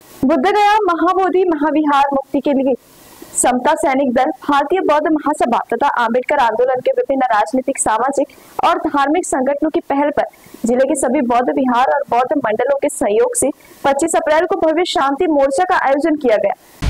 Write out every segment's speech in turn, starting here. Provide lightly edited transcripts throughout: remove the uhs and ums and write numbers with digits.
बुद्धगया महाबोधि महाविहार मुक्ति के लिए समता सैनिक दल, भारतीय बौद्ध महासभा तथा आम्बेडकर आंदोलन के विभिन्न राजनीतिक, सामाजिक और धार्मिक संगठनों की पहल पर जिले के सभी बौद्ध विहार और बौद्ध मंडलों के सहयोग से 25 अप्रैल को भव्य शांति मोर्चा का आयोजन किया गया।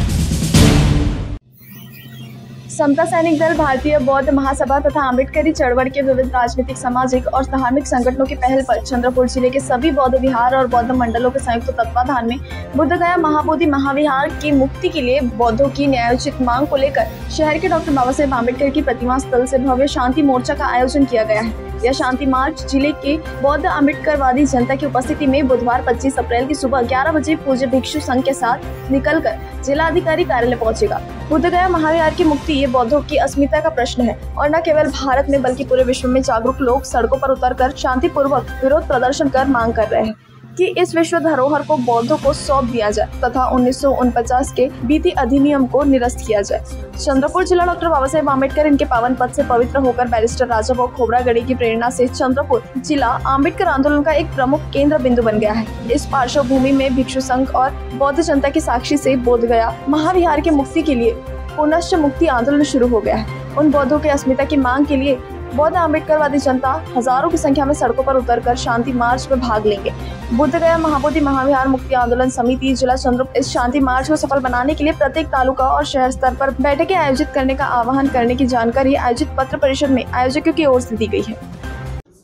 समता सैनिक दल, भारतीय बौद्ध महासभा तथा आम्बेडकरी चळवळ के विविध राजनीतिक, सामाजिक और धार्मिक संगठनों की पहल पर चंद्रपुर जिले के सभी बौद्ध विहार और बौद्ध मंडलों के संयुक्त तत्वाधान में बुद्धगया महाबोधि महाविहार की मुक्ति के लिए बौद्धों की न्यायोचित मांग को लेकर शहर के डॉक्टर बाबा साहेब आम्बेडकर की प्रतिमा स्थल से भव्य शांति मोर्चा का आयोजन किया गया है। यह शांति मार्च जिले के बौद्ध आम्बेडकरवादी जनता की उपस्थिति में बुधवार 25 अप्रैल की सुबह 11 बजे पूज्य भिक्षु संघ के साथ निकलकर जिलाधिकारी कार्यालय पहुंचेगा। बुद्धगया महाविहार की मुक्ति ये बौद्धों की अस्मिता का प्रश्न है और न केवल भारत में बल्कि पूरे विश्व में जागरूक लोग सड़कों पर उतरकर शांतिपूर्वक विरोध प्रदर्शन कर मांग कर रहे हैं कि इस विश्व धरोहर को बौद्धों को सौंप दिया जाए तथा 1949 के बीती अधिनियम को निरस्त किया जाए। चंद्रपुर जिला डॉक्टर बाबा साहेब आम्बेडकर इनके पावन पद से पवित्र होकर बैरिस्टर राजाभाऊ खोब्रागड़े की प्रेरणा से चंद्रपुर जिला आम्बेडकर आंदोलन का एक प्रमुख केंद्र बिंदु बन गया है। इस पार्श्वभूमि में भिक्षु संघ और बौद्ध जनता की साक्षी से बोधगया महाविहार की मुक्ति के लिए पुनश्च मुक्ति आंदोलन शुरू हो गया है। उन बौद्धों की अस्मिता की मांग के लिए बौद्ध आम्बेडकरवादी जनता हजारों की संख्या में सड़कों पर उतरकर शांति मार्च में भाग लेंगे। बुद्धगया महाबोधि महाविहार मुक्ति आंदोलन समिति जिला चंद्रपुर इस शांति मार्च को सफल बनाने के लिए प्रत्येक तालुका और शहर स्तर पर बैठकें आयोजित करने का आह्वान करने की जानकारी आयोजित पत्र परिषद में आयोजकों की ओर से दी गई है।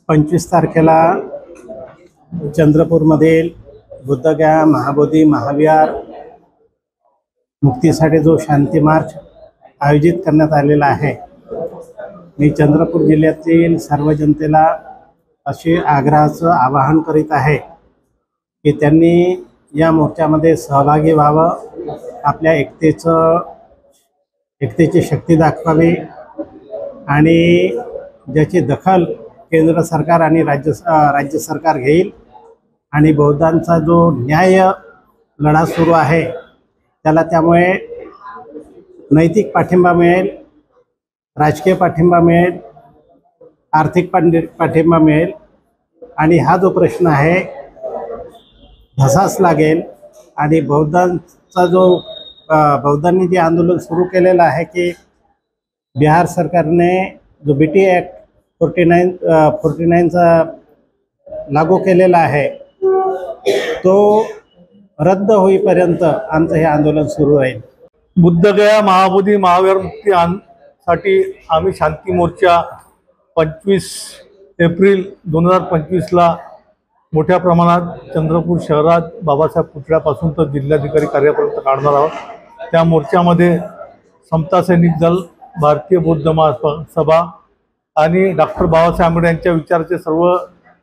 25 तारखेला चंद्रपुर मधील बुद्धगया महाबोधि महाविहार मुक्तीसाठी जो शांती मार्च आयोजित करण्यात आलेला आहे, मी चंद्रपूर जिल्ह्यातील सर्व जनतेला असे आग्रहाचं आवाहन करीत आहे की त्यांनी या मोर्चामध्ये सहभागी व्हावं, आपल्या एकतेची शक्ती दाखवावी आणि ज्याची दखल केंद्र सरकार आणि राज्य सरकार घेईल आणि बौद्धांचा जो न्याय लढा सुरू आहे त्याला त्यामुळे नैतिक पाठिंबा मिळेल, राजकीय पाठिंबा मिळेल, आर्थिक पाठिंबा मिळेल आणि हा जो प्रश्न आहे धसास लागेल आणि बौद्धांनी जे आंदोलन सुरू केलेलं आहे की बिहार सरकारने जो BT Act 49 लागू केलेला आहे तो रद्द होईपर्यंत आमचं हे आंदोलन सुरू राहील। बुद्धगया महाबोधि महाविहार मुक्ती साठी आम्ही शांती मोर्चा 25 एप्रिल 2025 ला मोठ्या प्रमाणात चंद्रपूर शहरात बाबासाहेब पुतळ्यापासून तर जिल्हाधिकारी कार्यालयापर्यंत काढणार आहोत। त्या मोर्चामध्ये समता सैनिक दल, भारतीय बौद्ध महासभा आणि डॉक्टर बाबासाहेब आंबेडकर यांच्या विचाराचे सर्व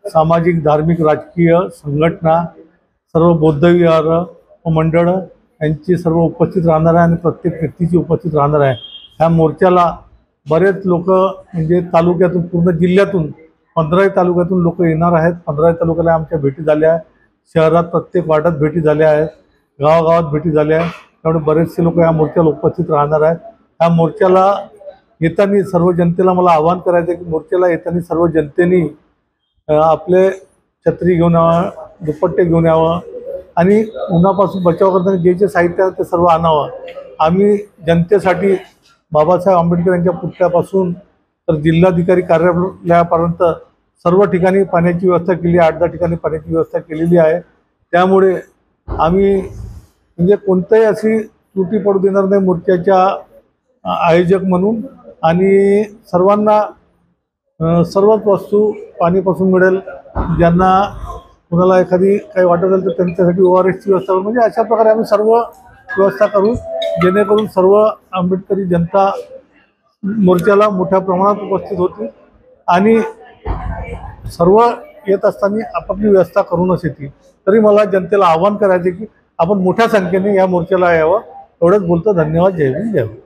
सामाजिक, धार्मिक, राजकीय संघटना, सर्व बौद्ध विहार मंडळ यांची सर्व उपस्थित राहणार आहे आणि प्रत्येक व्यक्तीची उपस्थित राहणार आहे। ह्या मोर्चाला बरेच लोक म्हणजे तालुक्यातून, पूर्ण जिल्ह्यातून 15 तालुक्यातून लोक येणार आहेत। 15 तालुक्याला आमच्या भेटी झाल्या आहेत, शहरात प्रत्येक वार्डात भेटी झाल्या आहेत, गावागावात भेटी झाल्या आहेत। त्यामुळे बरेचसे लोक या मोर्चाला उपस्थित राहणार आहेत। ह्या मोर्चाला येताना सर्व जनतेला मला आवाहन करायचं आहे की मोर्चाला येताना सर्व जनतेने आपले छत्री घेऊन यावं, दुपट्टे घेऊन यावं आणि उन्हापासून बचाव करताना जे जे साहित्य आहे ते सर्व आणावं। आम्ही जनतेसाठी बाबासाहेब आंबेडकर यांच्या पुतळ्यापासून तर जिल्हाधिकारी कार्यालयापर्यंत सर्व ठिकाणी पाण्याची व्यवस्था केली, 8-10 ठिकाणी पाण्याची व्यवस्था केलेली आहे। त्यामुळे आम्ही म्हणजे कोणत्याही अशी त्रुटी पडू देणार नाही मोर्चाच्या आयोजक म्हणून आणि सर्वांना सर्वच वस्तू पाणीपासून मिळेल। ज्यांना कोणाला एखादी काही वाटत असेल तर त्यांच्यासाठी ORSची व्यवस्था करू, म्हणजे अशा प्रकारे आम्ही सर्व व्यवस्था करू जेणेकरून सर्व आंबेडकरी जनता मोर्चाला मोठ्या प्रमाणात उपस्थित होती आणि सर्व येत असताना आपापली व्यवस्था करूनच येतील। तरी मला जनतेला आवाहन करायचे की आपण मोठ्या संख्येने या मोर्चाला यावं। एवढंच बोलतो। धन्यवाद। जय हिंद, जय भारत।